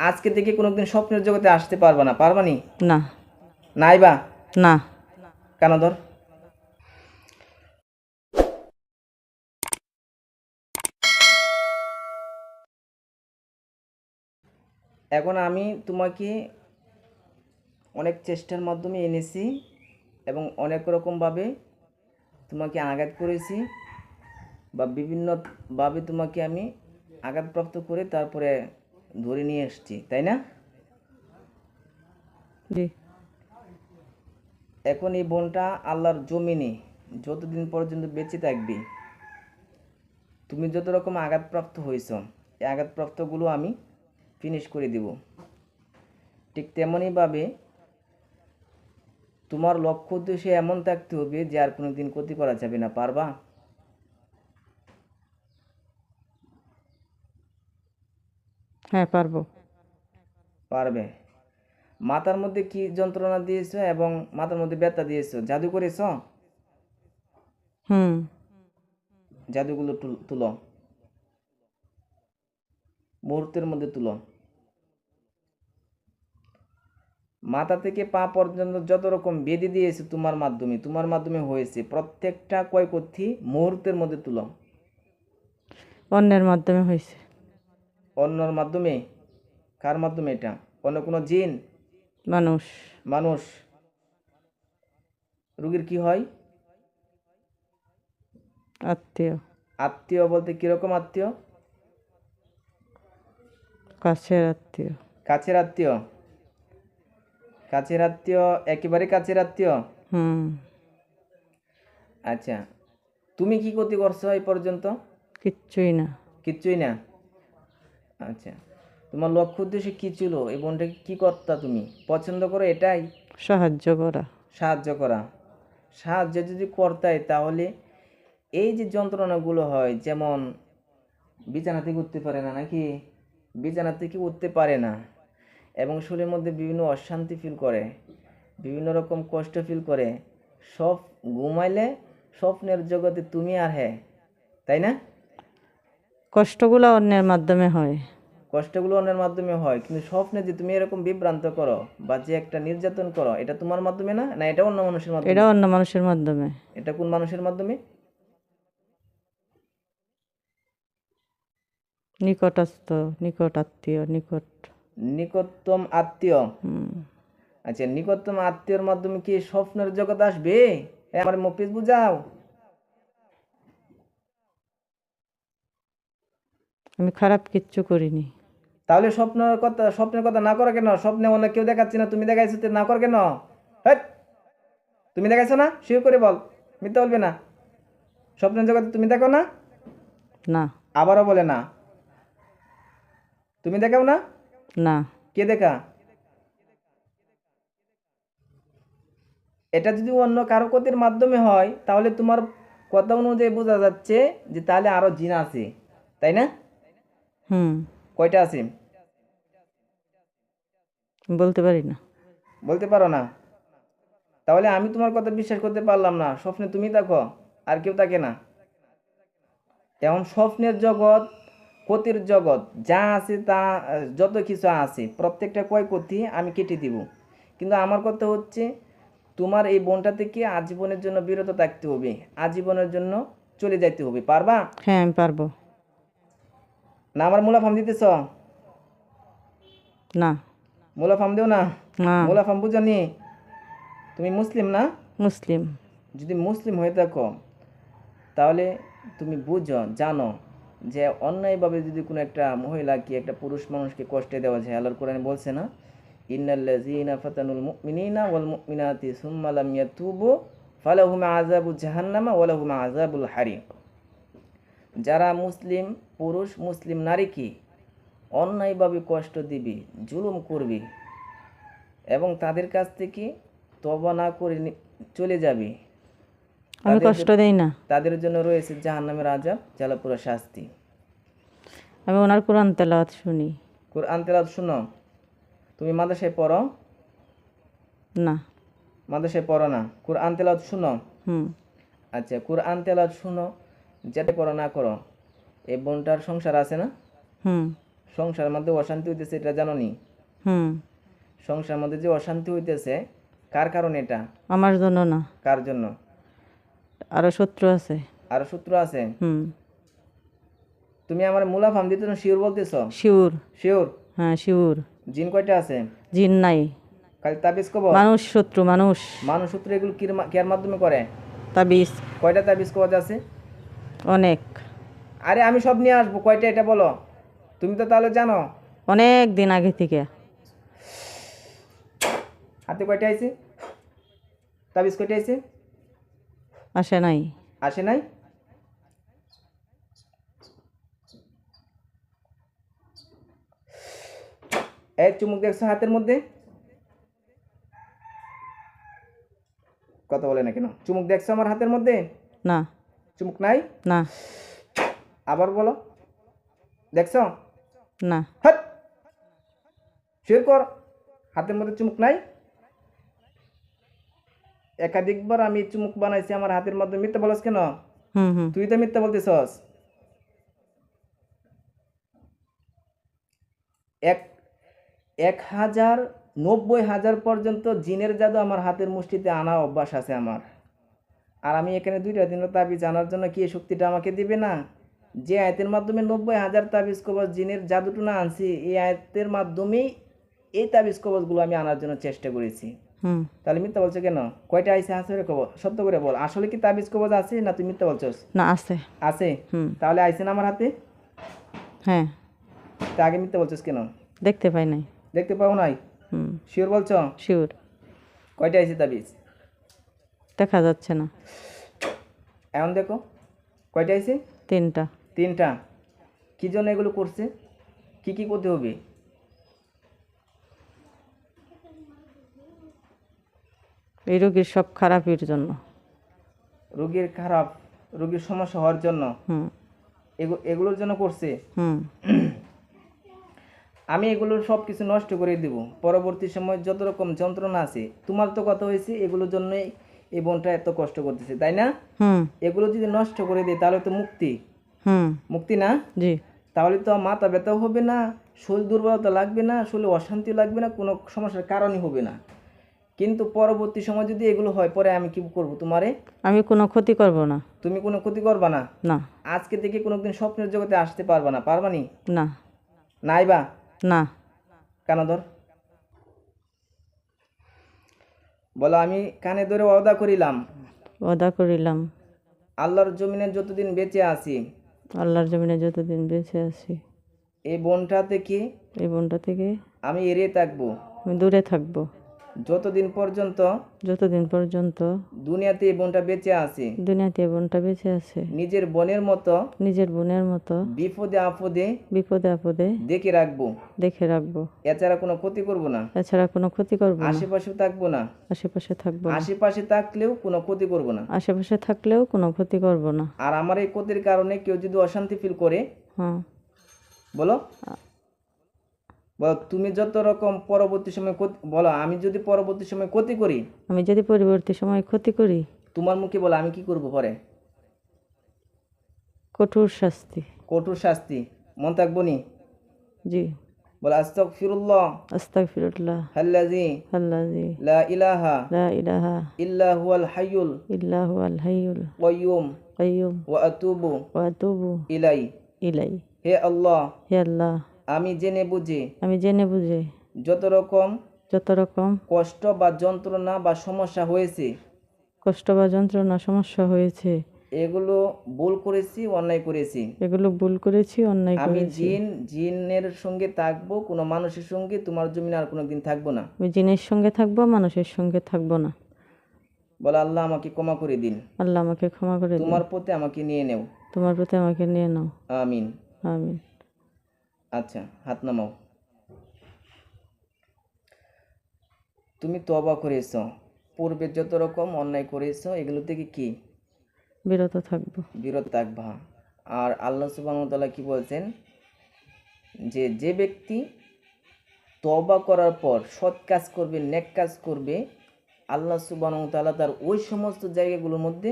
আজকে থেকে কোনোদিন স্বপ্নের জগতে আসতে পারবা না, পারবানি? না। নাইবা? না। কেন ধর? এখন আমি তোমাকে অনেক চেষ্টার মাধ্যমে এনেছি এবং অনেক রকমভাবে তোমাকে আঘাত করেছি বা বিভিন্নভাবে তোমাকে আমি আঘাতপ্রাপ্ত করে তারপরে ধরে নিয়ে এসেছি, তাই না? জি। এখন এই বোনটা আল্লাহর জমিনে যতদিন পর্যন্ত বেঁচে থাকবে, তুমি যত রকম আঘাতপ্রাপ্ত হয়েছ, এই আঘাতপ্রাপ্তগুলো আমি ফিনিশ করে দেব। ঠিক তেমনইভাবে তোমার লক্ষ্য উদ্দেশ্যে এমন থাকতে হবে যে আর কোনো দিন ক্ষতি করা যাবে না, পারবা? হ্যাঁ, পারবো। পারবে। মাথার মধ্যে কি যন্ত্রণা দিয়েছো এবং মাথার মধ্যে ব্যথা দিয়েছো, জাদু করেছ? হুম। জাদুগুলো তুলো, মুহূর্তের মধ্যে তুলো। মাথা থেকে পা পর্যন্ত যত রকম বেঁধে দিয়েছে তোমার মাধ্যমে হয়েছে, প্রত্যেকটা ক্ষয়ক্ষতি মুহূর্তের মধ্যে তুলো। অন্যের মাধ্যমে হয়েছে। অন্যর মাধ্যমে? কার মাধ্যমে এটা? অন্য কোনো জিন? মানুষ। মানুষ? রোগীর কি হয়? আত্মীয়। আত্মীয় বলতে কিরকম আত্মীয়? কাছের আত্মীয়। কাছের আত্মীয়? কাছের আত্মীয়, একেবারে কাছের আত্মীয়? হুম। আচ্ছা, তুমি কি ক্ষতি করছো এই পর্যন্ত? কিচ্ছুই না। কিচ্ছুই না। আচ্ছা, তোমার লক্ষ্য উদ্দেশ্য কি ছিল? এই বোনটাকে কি করতা তুমি? পছন্দ করো এটাই? সাহায্য করা। সাহায্য করা। সাহায্য যদি করতাই তাহলে এই যে যন্ত্রণাগুলো হয়, যেমন বিছানা থেকে উঠতে পারে না নাকি? বিছানা থেকে উঠতে পারে না এবং শরীরের মধ্যে বিভিন্ন অশান্তি ফিল করে, বিভিন্ন রকম কষ্ট ফিল করে, সব ঘুমাইলে স্বপ্নের জগতে তুমি আর হ্যাঁ, তাই না? কষ্টগুলো অন্যের মাধ্যমে হয়। কষ্টগুলো অন্যের মাধ্যমে হয়, কিন্তু স্বপ্নে যে তুমি এরকম বিভ্রান্ত করো বা যে একটা নির্যাতন করো, এটা তোমার মাধ্যমে না, না এটা অন্য মানুষের মাধ্যমে? এটা অন্য মানুষের মাধ্যমে। এটা কোন মানুষের মাধ্যমে? নিকটস্থ, নিকট আত্মীয়, নিকট। নিকটতম আত্মীয়? হুম। আচ্ছা, নিকটতম আত্মীয়র মাধ্যমে কি স্বপ্নের জগৎ আসবে? আমার মফিজ বুঝাও। আমি খারাপ কিচ্ছু করিনি। তাহলে স্বপ্নের কথা না করো কেন? স্বপ্নে অন্য কেউ দেখাচ্ছি না, তুমি দেখাইছো, না কর কেন? হ্যাঁ, তুমি দেখাইছো না? শিওর করে বল, মিথ্যা বলবে না। স্বপ্নের জগতে তুমি দেখো না? না। আবারও বলে না। তুমি দেখাও না? না। কে দেখা? এটা যদি অন্য কারো ক্ষতির মাধ্যমে হয় তাহলে তোমার কথা অনুযায়ী বোঝা যাচ্ছে যে তাহলে আরো জিন আছে, তাই না? হুম। কয়টা আছে? বলতে পারি না। বলতে পারো না? তাহলে আমি তোমার কথা বিশ্বাস করতে পারলাম না। স্বপ্নে তুমি দেখো, আর কেউ থাকে না। এখন স্বপ্নের জগৎ, ক্ষতির জগৎ যা আছে তা, যত কিছু আছে প্রত্যেকটা ক্ষয়ক্ষতি আমি কেটে দিব। কিন্তু আমার কথা হচ্ছে তোমার এই বোনটা থেকে আজীবনের জন্য বিরত থাকতে হবে, আজীবনের জন্য চলে যাইতে হবে, পারবা? হ্যাঁ, আমি পারবো। না আমার মুলাফাম দিতেছ? না। মুলাফাম দেও না? না। মুলাফাম বুঝো নি? তুমি মুসলিম না? মুসলিম। যদি মুসলিম হয়ে থাকো তাহলে তুমি বুঝো, জানো যে অন্যায়ভাবে যদি কোনো একটা মহিলাকে, একটা পুরুষ মানুষকে কষ্ট দেওয়া যায়, আল্লাহর কোরআনে বলছে না, ইন্নাল্লাযীনা ফাতানুল মুমিনিনা ওয়াল মুমিনাতি সুম্মা লাম ইয়াতুবু ফালাহুম আযাবু জাহান্নামা ওয়া লাহুম আযাবুল হারিক। যারা মুসলিম পুরুষ, মুসলিম নারীকে অন্যায়ভাবে কষ্ট দিবে, জুলুম করবে এবং তাদের কাছ থেকে তওবা না করে চলে যাবে, আমি কষ্ট দেই না। তাদের জন্য রয়েছে জাহান্নামের আযাব, জ্বালাপোড়া শাস্তি। আমি ওনার কোরআন তেলাওয়াত শুনি। কোরআন তেলাওয়াত শুনো? তুমি মাদ্রাসায় পড়ো? না। মাদ্রাসায় পড়ো না, কোরআন তেলাওয়াত শুনো? হুম। আচ্ছা, কোরআন তেলাওয়াত শুনো, যেটা করো না করো, এই বোনটার সংসার আছে না? হুম। সংসারের মধ্যে অশান্তি হইতেছে এটা জানো নি? হুম। সংসারের মধ্যে যে অশান্তি হইতেছে কার কারণে এটা? আমার জন্য না, কার জন্য? আরো শত্রু আছে। আরো শত্রু আছে? হুম। তুমি আমার মুলাফাম দিতে না শিওর বলতেছো? শিউর। শিওর? হ্যাঁ শিউর। জিন কয়টা আছে? জিন নাই, খালি তাবিজ কবর? মানুষ শত্রু, মানুষ। মানুষ শত্রু এগুলো কেয়ার মাধ্যমে করে? তাবিজ কয়টা তাবিজ কবজ আছে? অনেক, আরে আমি সব নিয়ে আসবো, কয়টা এটা বলো। তুমি তো তাহলে জানো। অনেক দিন আগে থেকে। হাতে কয়টা আইছে? তাবিজ কয়টা আইছে? আসে নাই। আসে নাই? এই চুমুক দেখছো হাতের মধ্যে? কথা বলে না কেন? চুমুক দেখছো আমার হাতের মধ্যে? না। চুমুক নাই? না। আবার বলো, দেখছো? না। হাট, শিওর কর হাতের মধ্যে চুমুক নাই? একাধিকবার আমি চুমুক বানাইছি আমার হাতের মধ্যে, মিথ্যা বলছ কেন? হুম হুম। তুই তো মিথ্যা বলতেছস। এক 1,90,000 পর্যন্ত জিনের জাদু আমার হাতের মুষ্টিতে আনা অভ্যাস আছে আমার। আর আমি এখানে 2টা 3টা তাবিজ আনার জন্য কি এই শক্তিটা আমাকে দিবে না? যে আয়াতের মাধ্যমে 90,000 তাবিজ কবজ জিনের জাদুটু না আনছি, এই আয়াতের মাধ্যমেই এই তাবিজ কবজগুলো আমি আনার জন্য চেষ্টা করেছি। হুম। তাহলে মিথ্যা বলছো কেন? কয়টা আইছে আছে কবজ? সত্য করে বল, আসলে কি তাবিজ কবজ আছে না তুই মিথ্যা বলছস? না, আছে। আছে? হুম। তাহলে আইছে না আমার হাতে? হ্যাঁ। তা আগে মিথ্যা বলছস কেন? দেখতে পাই নাই। দেখতে পাও নাই? হুম। শিওর বলছো? শিউর। কয়টা আইছে তাবিজ? দেখা যাচ্ছে না। এখন দেখো কয়টা আইছে? 3টা। 3টা। কি জন্য এগুলো করছে? কি কি করতে হবে? এই রোগীর সব খারাপের জন্য। রোগীর খারাপ, রোগীর সমস্যা হওয়ার জন্য হুম এগুলোর জন্য করছে। হুম। আমি এগুলোর সব কিছু নষ্ট করে দেব পরবর্তী সময়। যত রকম যন্ত্রণা আছে, তোমার তো কথা হয়েছে এগুলোর জন্যই এই বোনটা এত কষ্ট করতেছে, তাই না? হুম এগুলো যদি নষ্ট করে দিই তাহলে তো মুক্তি। হুম। মুক্তি না? জি। তাহলে তো মাথা ব্যথাও হবে না, শরীর দুর্বলতা লাগবে না, শরীরে অশান্তি লাগবে না, কোনো সমস্যার কারণই হবে না। কিন্তু পরবর্তী সময় যদি এগুলো হয়, পরে আমি কি করব তোমারে? আমি কোনো ক্ষতি করব না। তুমি কোনো ক্ষতি করবা না। না। আজকে থেকে কোনোদিন স্বপ্নের জগতে আসতে পারবা না, পারবা নি? না। নাইবা? না। কানে ধর, বলো আমি কানে ধরে ওয়াদা করিলাম ওয়াদা করিলাম আল্লাহর জমিনে যতদিন বেঁচে আছি আল্লাহর জমিনে যতদিন বেঁচে আছি এই বনটা থেকে এই বোনটা থেকে আমি এড়িয়ে থাকবো আমি দূরে থাকবো যতদিন পর্যন্ত যতদিন পর্যন্ত দুনিয়াতে এই বনটা বেঁচে আছে। দুনিয়াতে এই বোনটা বেঁচে আছে নিজের বোনের মতো নিজের বোনের মতো বিপদে আপদে বিপদে আপদে দেখে রাখবো, দেখে রাখবো। এছাড়া কোনো ক্ষতি করব না। এছাড়া কোনো ক্ষতি করব না। আশেপাশে থাকবো না, আশেপাশে থাকবো না। আশেপাশে থাকলেও কোনো ক্ষতি করব না। আশেপাশে থাকলেও কোনো ক্ষতি করব না। আর আমার এই ক্ষতির কারণে কেউ যদি অশান্তি ফিল করে, হ্যাঁ। বলো বলো তুমি যত রকম পরবর্তী সময় বলো আমি যদি পরবর্তী সময় ক্ষতি করি, আমি যদি পরবর্তী সময় ক্ষতি করি, তোমার মুখে বলো আমি কি করব পরে? কঠোর শাস্তি। কঠোর শাস্তি। মন থাকবো নি? জি। বলো আস্তাগফিরুল্লাহ আস্তাগফিরুল্লাহ আল্লাযী আল্লাযী লা ইলাহা লা ইলাহা ইল্লা হুয়াল হাইয়ুল ইল্লা হুয়াল হাইয়ুল কাইয়্যুম কাইয়্যুম ওয়া আতুবু ওয়া আতুবু ইলাই। হে আল্লাহ, হে আল্লাহ, আমি জেনে বুঝে আমি জেনে বুঝে যত রকম যত রকম কষ্ট বা যন্ত্রণা বা সমস্যা হয়েছে, কষ্ট বা যন্ত্রণা সমস্যা হয়েছে, এগুলো ভুল করেছি, অন্যায় করেছি। এগুলো ভুল করেছি, অন্যায় আমি করেছি। জিনের সঙ্গে থাকবো, কোনো মানুষের সঙ্গে তোমার জমিনে আর কোনোদিন থাকবো না। আমি জিনের সঙ্গে থাকবো, মানুষের সঙ্গে থাকবো না। বলে আল্লাহ আমাকে ক্ষমা করে দিন, আল্লাহ আমাকে ক্ষমা করে দিন, তোমার পথে আমাকে নিয়ে নেও। তোমার প্রতি আমাকে নিয়ে নাও। আমিন। আমিন। আচ্ছা, হাত নামাও। তুমি তওবা করেছো, পূর্বে যত রকম অন্যায় করেছো এগুলো থেকে কি বিরত থাকবো। বিরত থাকবা। আর আল্লাহ সুবহানাহু ওয়া তাআলা কি বলছেন, যে যে ব্যক্তি তওবা করার পর সৎ কাজ করবে, নেক কাজ করবে, আল্লাহ সুবহানাহু ওয়া তাআলা তার ওই সমস্ত জায়গাগুলোর মধ্যে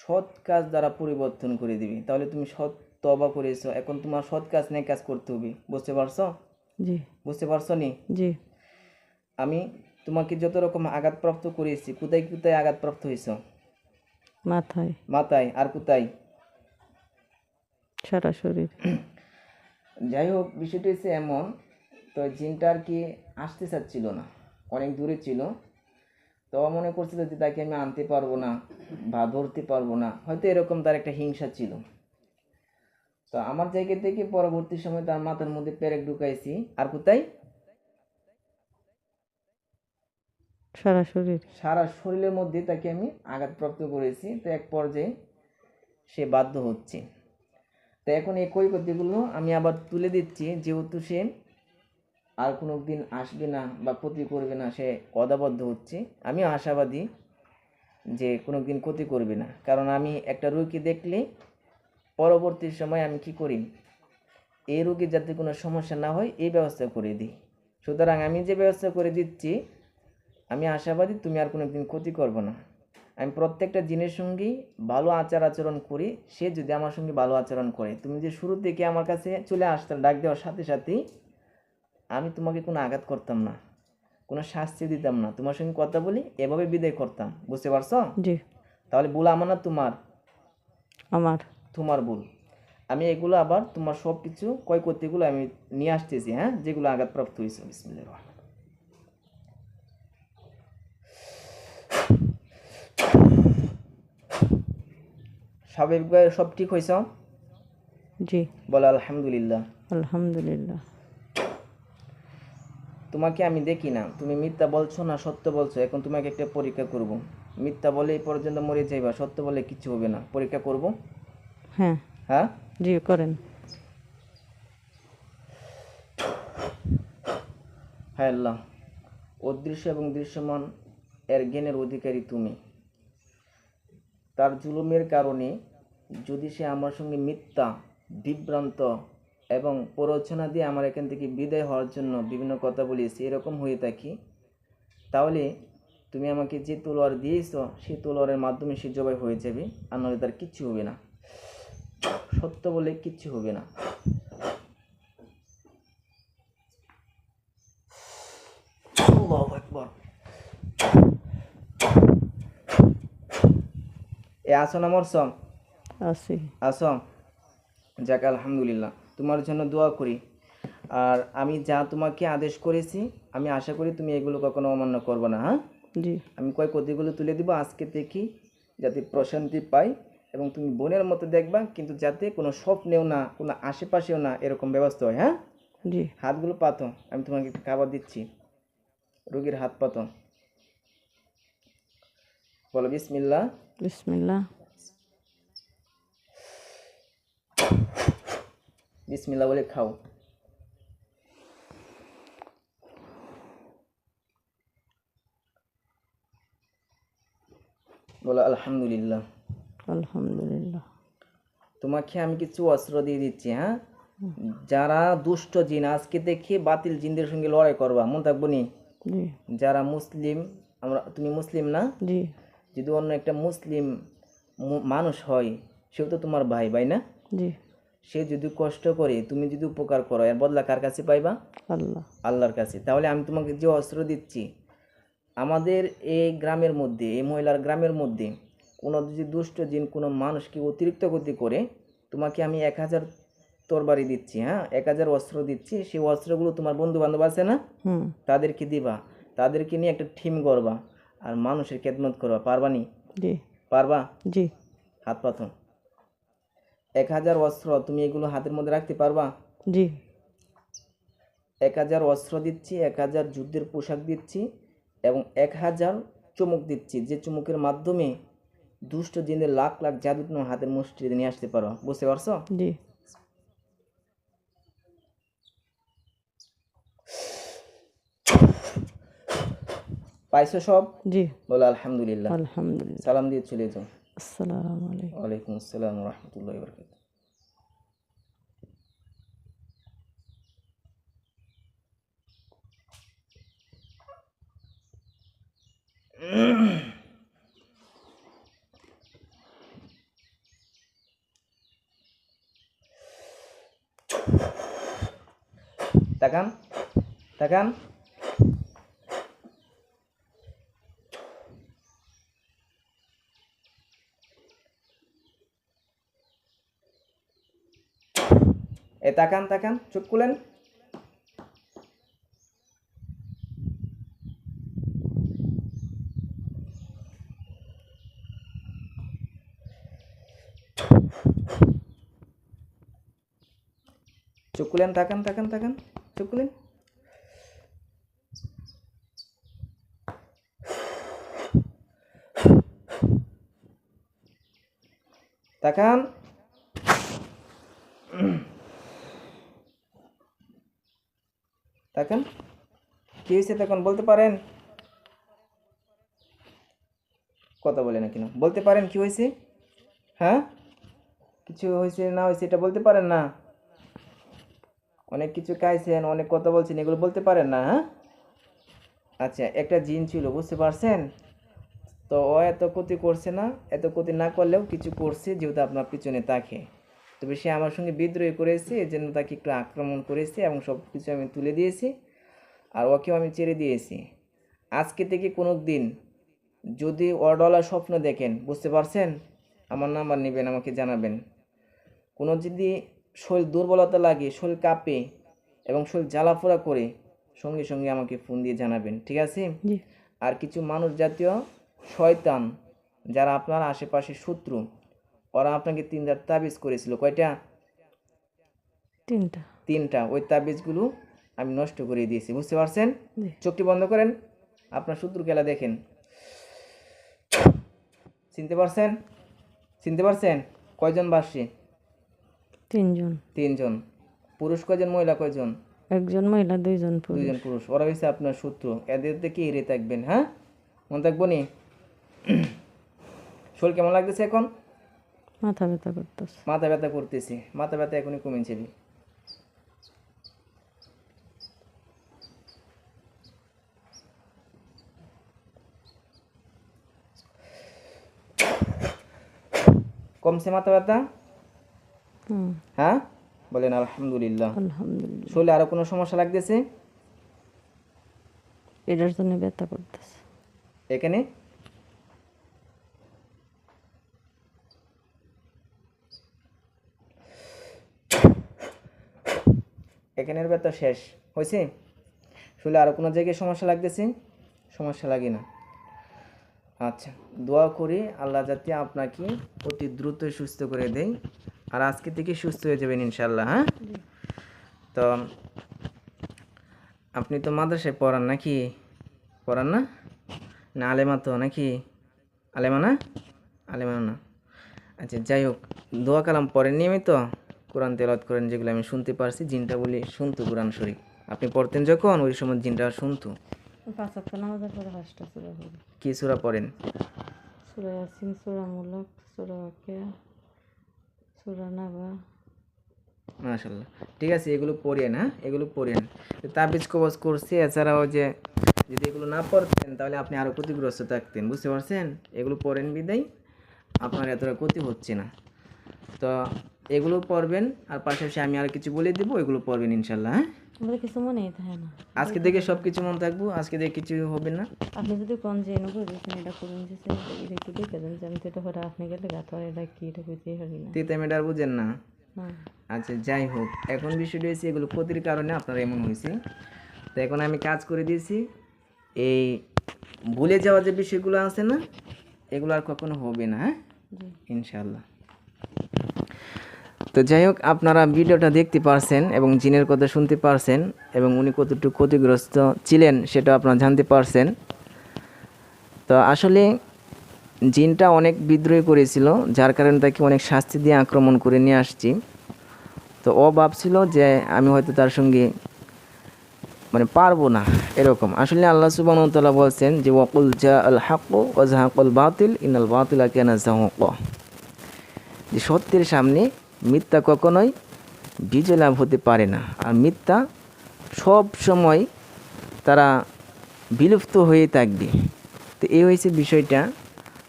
সৎ কাজ দ্বারা পরিবর্তন করে দিবে। তাহলে তুমি সৎ তওবা করেছো, এখন তোমার সৎ কাজ নেক কাজ করতে হবে, বুঝতে পারছো? জি বুঝতে পারছো নি? জি। আমি তোমাকে যত রকম আঘাতপ্রাপ্ত করেছি, কোথায় কোথায় আঘাতপ্রাপ্ত হয়েছো? মাথায়, মাথায়, আর কোথায়? সারা শরীর। যাই হোক, বিষয়টা হচ্ছে এমন, তো জিনটা আর কি আসতে চাচ্ছিল না, অনেক দূরে ছিল। তো ও মনে করছিল যে তাকে আমি আনতে পারবো না বা ধরতে পারবো না, হয়তো এরকম তার একটা হিংসা ছিল। তো আমার জায়গা থেকে পরবর্তী সময় তার মাথার মধ্যে পেরেক ঢুকাইছি। আর কোথায়? সারা শরীর। সারা শরীরের মধ্যে তাকে আমি আঘাতপ্রাপ্ত করেছি। তো এক পর্যায়ে সে বাধ্য হচ্ছে। তো এখন এই ক্ষয়ক্ষতিগুলো আমি আবার তুলে দিচ্ছি, যেহেতু সে আর কোনো দিন আসবে না বা ক্ষতি করবে না, সে অদাবদ্ধ হচ্ছে। আমিও আশাবাদী যে কোনো দিন ক্ষতি করবে না, কারণ আমি একটা রোগী দেখলে পরবর্তী সময় আমি কি করি, এই রোগীর যাতে কোনো সমস্যা না হয় এই ব্যবস্থা করে দিই। সুতরাং আমি যে ব্যবস্থা করে দিচ্ছি, আমি আশাবাদী তুমি আর কোনো দিন ক্ষতি করবো না। আমি প্রত্যেকটা জিনের সঙ্গেই ভালো আচরণ করি। সে যদি আমার সঙ্গে ভালো আচরণ করে, তুমি যে শুরু থেকে আমার কাছে চলে আসতে ডাক দেওয়ার সাথে সাথেই আমি তোমাকে কোনো আঘাত করতাম না, কোনো শাস্তি দিতাম না, তোমার সঙ্গে কথা বলি এভাবে বিদায় করতাম, বুঝতে পারছো? জি। তাহলে ভুল আমার না তোমার? আমার। তোমার ভুল। আমি এগুলো আবার তোমার সব কিছু ক্ষয়ক্ষতিগুলো আমি নিয়ে আসতেছি, হ্যাঁ, যেগুলো আঘাতপ্রাপ্ত হয়েছে। বিসমিল্লাহির রহমানির রহিম। স্বাভাবিকভাবে সব ঠিক হয়েছে? জি বলো আলহামদুলিল্লাহ। আলহামদুলিল্লাহ। তোমাকে আমি দেখি না, তুমি মিথ্যা বলছো না সত্য বলছো, এখন তোমাকে একটা পরীক্ষা করব। মিথ্যা বলে এই পর্যন্ত মরে যাইবা, সত্য বলে কিছু হবে না, পরীক্ষা করব। হ্যাঁ। হ্যাঁ, জি করেন। হ্যাঁ আল্লাহ, অদৃশ্য এবং দৃশ্যমান এর জ্ঞানের অধিকারী তুমি। তার জুলুমের কারণে যদি সে আমার সঙ্গে মিথ্যা, বিভ্রান্ত এবং প্ররোচনা দিয়ে আমার এখান থেকে বিদায় হওয়ার জন্য বিভিন্ন কথা বলেছি, এরকম হয়ে থাকি, তাহলে তুমি আমাকে যে তলোয়ার দিয়েছ সেই তলোয়ারের মাধ্যমে সে জবাই হয়ে যাবে, আর নাহলে তার কিচ্ছু হবে না, সত্য বলে কিচ্ছু হবে না। আল্লাহু আকবার। এ আসন আমার সং আছি। আসম, যাক আলহামদুলিল্লাহ, তোমার জন্য দোয়া করি। আর আমি যা তোমাকে আদেশ করেছি, আমি আশা করি তুমি এগুলো কখনো অমান্য করবে না, হ্যাঁ? জি আমি কয় কতিগুলো তুলে দিব আজকে থেকে, যাতে প্রশান্তি পাই এবং তুমি বোনের মতো দেখবা, কিন্তু যাতে কোনো স্বপ্নেও না, কোনো আশেপাশেও না এরকম ব্যবস্থা হয়, হ্যাঁ? জি। হাতগুলো পাতো, আমি তোমাকে খাবার দিচ্ছি, রোগীর হাত পাতো, বলো বিসমিল্লাহ। বিসমিল্লাহ। বিসমিল্লাহ বলে খাও। বলো আলহামদুলিল্লাহ। আলহামদুলিল্লাহ। তোমাকে আমি কিছু অস্ত্র দিয়ে দিচ্ছি, হ্যাঁ? যারা দুষ্ট জিন, আজকে দেখে বাতিল জিনদের সঙ্গে লড়াই করবা, মন থাকবো নি? জি যারা মুসলিম, আমরা, তুমি মুসলিম না? জি যদি অন্য একটা মুসলিম মানুষ হয়, সেও তো তোমার ভাই, ভাই না? জি। সে যদি কষ্ট করে, তুমি যদি উপকার করো, এর বদলা কার কাছে পাইবা? আল্লাহ। আল্লাহর কাছে। তাহলে আমি তোমাকে যে অস্ত্র দিচ্ছি, আমাদের এই গ্রামের মধ্যে, এই মহিলার গ্রামের মধ্যে কোনো যদি দুষ্ট জিন কোনো মানুষকে অতিরিক্ত ক্ষতি করে, তোমাকে আমি 1000 তরবারি দিচ্ছি, হ্যাঁ, 1000 অস্ত্র দিচ্ছি। সেই অস্ত্রগুলো তোমার বন্ধু বান্ধব আছে না, হুম। তাদেরকে দিবা, তাদেরকে নিয়ে একটা টিম করবা আর মানুষের খেদমত করবা, পারবা নি? জি পারবা? জি হাত পাতো। 1000 অস্ত্র তুমি এগুলো হাতের মধ্যে রাখতে পারবা? জি। 1000 অস্ত্র দিচ্ছি, 1000 যুদ্ধের পোশাক দিচ্ছি এবং 1000 চুমুক দিচ্ছি, যে চুমুকের মাধ্যমে দুষ্ট জিনের লাখ লাখ জাদু তোমার হাতের মুষ্টিতে নিয়ে আসতে পারো, বুঝতে পারছো? জি পাইছো সব? জি। বলো আলহামদুলিল্লাহ। আলহামদুলিল্লাহ। সালাম দিয়ে চলে যাও। আসসালামু আলাইকুম। ওয়ালাইকুম আসসালাম ওয়া রাহমাতুল্লাহি ওয়া বারাকাতুহু। তাকান তাকান। তাকান তাকান, চোখ খুলেন। চোখ খুলেন, তাকান তাকান তাকান, চোখ খুলেন। তাকান। তাকান, কি হয়েছে তখন বলতে পারেন? কথা বলে না কেন? বলতে পারেন কি হয়েছে? হ্যাঁ, কিছু হয়েছে না হয়েছে এটা বলতে পারেন না? অনেক কিছু খাইছেন, অনেক কথা বলছেন, এগুলো বলতে পারেন না? হ্যাঁ, আচ্ছা, একটা জিন ছিল, বুঝতে পারছেন? তো ও এত ক্ষতি করছে না, এত ক্ষতি না করলেও কিছু করছে, যেহেতু আপনার পিছনে তাকে। তবে সে আমার সঙ্গে বিদ্রোহ করেছে, এই জন্য তাকে একটু আক্রমণ করেছে এবং সব কিছু আমি তুলে দিয়েছি, আর ওকেও আমি ছেড়ে দিয়েছি। আজকে থেকে কোনো দিন যদি অডলা স্বপ্ন দেখেন, বুঝতে পারছেন, আমার নাম্বার নেবেন, আমাকে জানাবেন। কোনো যদি শরীর দুর্বলতা লাগে, শরীর কাঁপে এবং শরীর জ্বালাফোড়া করে, সঙ্গে সঙ্গে আমাকে ফোন দিয়ে জানাবেন, ঠিক আছে? জি। আর কিছু মানুষ জাতীয় শয়তান যারা আপনার আশেপাশে শত্রু, ওরা আপনাকে 3টা তাবিজ করেছিল। কয়টা? 3টা। 3টা। ওই তাবিজগুলো আমি নষ্ট করে দিয়েছি, বুঝতে পারছেন? জি। চোখটি বন্ধ করেন, আপনার শত্রু খেলা দেখেন। চিনতে পারছেন? চিনতে পারছেন? কয়জন বাসী? 3জন। 3জন। পুরুষ কয়জন, মহিলা কয়জন? 1জন মহিলা, 2জন পুরুষ। 2জন পুরুষ। ওরা হয়েছে আপনার শত্রু, এদের থেকে এড়িয়ে থাকবেন। হ্যাঁ, মনে থাকবো নি? শরীর কেমন লাগতেছে এখন? মাথা ব্যথা করতেছে। মাথা ব্যথা করতেছি। মাথা ব্যথা এখনই কমে যাবে। কমছে মাথা ব্যথা? হ্যাঁ, বলেন আলহামদুলিল্লাহ। আলহামদুলিল্লাহ। শরীরে আরো কোনো সমস্যা লাগতেছে? এটার জন্য ব্যথা করতেছে। এখানে? এখানের ব্যথা শেষ হয়েছে? শরীরে আরো কোনো জায়গায় সমস্যা লাগতেছে? সমস্যা লাগে না। আচ্ছা, দোয়া করি আল্লাহ যাতে আপনাকে অতি দ্রুত সুস্থ করে দেয়, আর আজকে থেকে সুস্থ হয়ে যাবেন ইনশাল্লাহ। হ্যাঁ, তো আপনি তো মাদ্রাসায় পড়ান নাকি? পড়ান না? না আলেমা তো নাকি? আলেমা না? আলেমা না। আচ্ছা, যাই হোক, দোয়া কালাম পড়েন নিয়মিত, কোরআন তেলাওয়াত করেন, যেগুলো আমি শুনতে পারছি। জিনটা বলি শুনতো কোরআন শরীফ, আপনি পড়তেন যখন, ওই সময় জিনটা শুনতো। 5 ওয়াক্ত নামাজের পরে 5টা সূরা পড়ি। কি সূরা পড়েন? সূরা ইয়াসিন, সূরা মুলক, সূরা ওয়াকিয়া, সূরা নাবা। মাশাআল্লাহ, ঠিক আছে, এগুলো পড়েন। হ্যাঁ, এগুলো পড়েন। তাবিজ কবজ করছি, এছাড়াও যে যদি এগুলো না পড়তেন তাহলে আপনি আরও ক্ষতিগ্রস্ত থাকতেন, বুঝতে পারছেন? এগুলো পড়েন বিদায় আপনার এতটা ক্ষতি হচ্ছে না। তো এগুলো পড়বেন, আর পাশাপাশি আমি আর কিছু বলে দিব, এগুলো পড়বেন ইনশাল্লাহ। হ্যাঁ, আমাদের কিছু মনেই থাকে না। আজকে থেকে সব কিছু মনে থাকবো, আজকে থেকে কিছু হবে না। আপনি যদি কোন যে এনে বুঝেছেন এটা করুন, যে এটা একটু দেখে দেন, যে আমি তো এটা হঠাৎ আপনি গেলে গাথা এটা কি, এটা বুঝতেই পারি না। তিতা মেটার বুঝেন না? না। আচ্ছা, যাই হোক, এখন বিষয়টা হয়েছে এগুলো ক্ষতির কারণে আপনার এমন হয়েছে। তো এখন আমি কাজ করে দিয়েছি, এই ভুলে যাওয়া যে বিষয়গুলো আছে না, এগুলো আর কখনো হবে না। হ্যাঁ, জি। ইনশাল্লাহ। তো যাই হোক, আপনারা ভিডিওটা দেখতে পারছেন এবং জিনের কথা শুনতে পারছেন, এবং উনি কতটুকু ক্ষতিগ্রস্ত ছিলেন সেটা আপনারা জানতে পারছেন। তো আসলে জিনটা অনেক বিদ্রোহ করেছিল, যার কারণে তাকে অনেক শাস্তি দিয়ে আক্রমণ করে নিয়ে আসছি। তো ও ভাবছিল যে আমি হয়তো তার সঙ্গে মানে পারবো না, এরকম। আসলে আল্লাহ সুবহানাহু ওয়া তাআলা বলছেন যে ওয়াকুল জা আল হাক্কু ওয়া যাহাকাল বাতিল ইনাল বাতিলা কানা যাহুকা, যে সত্যের সামনে মিথ্যা কখনোই বিজয় লাভ হতে পারে না, আর মিথ্যা সব সময় তারা বিলুপ্ত হয়ে থাকবে। তো এই হয়েছে বিষয়টা।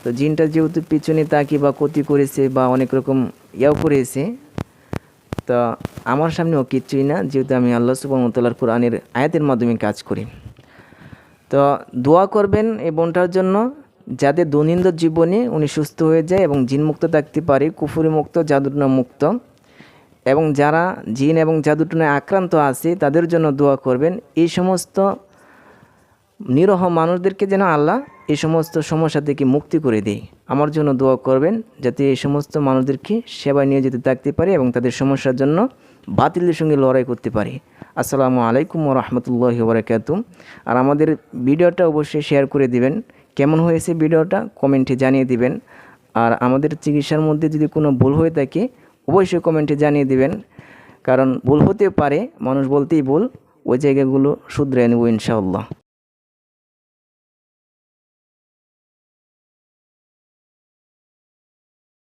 তো জিনটা যেহেতু পিছনে তাকে বা ক্ষতি করেছে বা অনেক রকম ইয়াও করেছে, তো আমার সামনেও কিচ্ছুই না, যেহেতু আমি আল্লাহ সুবহানাহু ওয়া তাআলার কোরআনের আয়াতের মাধ্যমে কাজ করি। তো দোয়া করবেন এই বোনটার জন্য, যাতে দৈনন্দিন জীবনে উনি সুস্থ হয়ে যায় এবং জিনমুক্ত থাকতে পারে, কুফুরি মুক্ত, জাদুটনা মুক্ত। এবং যারা জিন এবং জাদুটনায় আক্রান্ত আছে তাদের জন্য দোয়া করবেন। এই সমস্ত নিরহ মানুষদেরকে যেন আল্লাহ এই সমস্ত সমস্যা থেকে মুক্তি করে দেয়। আমার জন্য দোয়া করবেন যাতে এই সমস্ত মানুষদেরকে সেবায় নিয়োজিত থাকতে পারে এবং তাদের সমস্যার জন্য বাতিলের সঙ্গে লড়াই করতে পারে। আসসালামু আলাইকুম ওয়া রাহমাতুল্লাহি ওয়া বারাকাতুহু। আর আমাদের ভিডিওটা অবশ্যই শেয়ার করে দিবেন। কেমন হয়েছে ভিডিওটা কমেন্টে জানিয়ে দিবেন। আর আমাদের চিকিৎসার মধ্যে যদি কোনো ভুল হয়ে থাকে অবশ্যই কমেন্টে জানিয়ে দিবেন, কারণ ভুল হতে পারে, মানুষ বলতেই ভুল, ওই জায়গাগুলো শুধরে নেব ইনশাআল্লাহ।